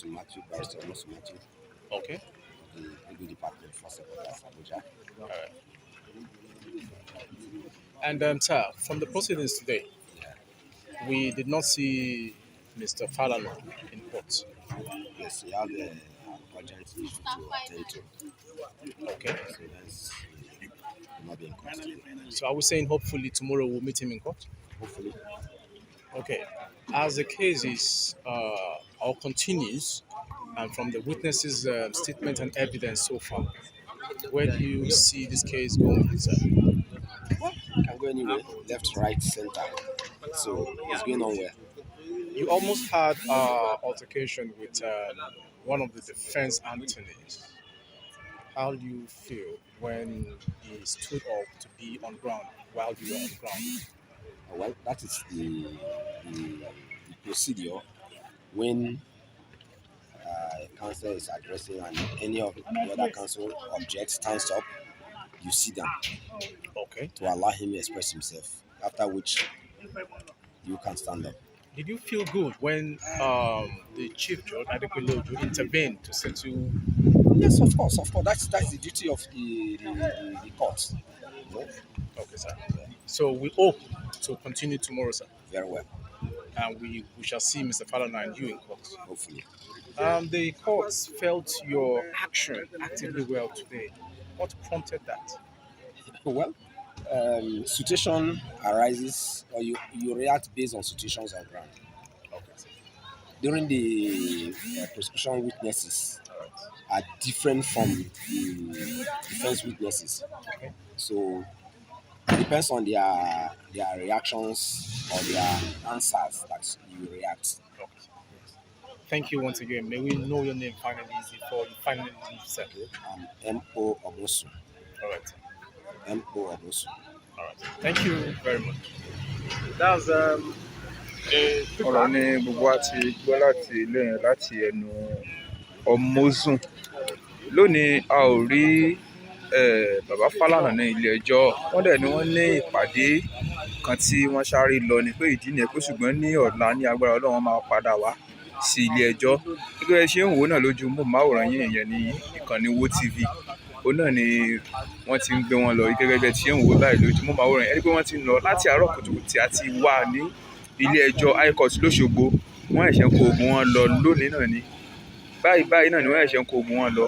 Matthew, Barrister Matthew, Okay. the legal department for Secretary Abuja. All right. And sir, from the proceedings today, Yeah. we did not see Mr. Falana in court. Yes, he had an urgent issue to attend to. Okay. So that's not being court today. So are we saying hopefully tomorrow we'll meet him in court? Hopefully. Okay. As the case is or continues, and from the witnesses' statement and evidence so far, where do you see this case going, sir? Can go anywhere, left, right, center. So it's going on well. You almost had altercation with one of the defense attorneys. How do you feel when he stood up to be on ground while you were on ground? Well, that is the procedure when counsel is addressing and any of the other counsel objects, stands up, you sit down Okay. to allow him to express himself, after which you can stand up. Did you feel good when the Chief Judge Adekunle intervened to settle? Yes, of course. That's the duty of the court. You know? Okay, sir. So we hope to continue tomorrow, sir, Very well, and we shall see Mr. Falana and you in court. hopefully. The courts felt your action actively well today. What prompted that? Well, situation arises or you react based on situations on ground. Okay, sir. During the prosecution witnesses are different from the defense witnesses. Okay. So it depends on their reactions or their answers that you react. Okay. Thank you once again. May we know your name finally before you finally leave, sir? M.O. Obosu. All right, sir. M.O. Obosu. All right. Thank you very much. That's ọ̀rọ̀ ni gbogbo wa ti gbọ́ láti ilé yẹn láti ẹnu Ọmọzún. Lónìí a ò rí bàbá Falana ní ilé ẹjọ́. Wọ́n dẹ̀ ni wọ́n ní ìpàdé kan tí wọ́n sáré lọ ní pé ìdí nìyẹn pé ṣùgbọ́n ní ọ̀la ní agbára Ọlọ́run máa padà wá sí ilé ẹjọ́. Gẹ́gẹ́ bí ẹ ṣe ń wò náà lójú móhùnmáwòrán yín ìyẹn ní ìkànnì Wo TV. Òun náà ni wọ́n ti ń gbé wọn lọ gẹ́gẹ́ bí ẹ ti ń wò báyìí lójú móhùnmáwòrán yẹn. Ẹni pé wọ́n ti ń lọ láti àárọ̀ kùtùkùtù àti wà ní ilé ẹjọ́ High Court l'Óṣogbo. Wọ́n ẹ̀ṣẹ̀ ń kó oògùn wọn lọ lónìí náà ni. Báyìí náà ni wọ́n ẹ̀ṣẹ̀ ń kó oògùn wọn lọ.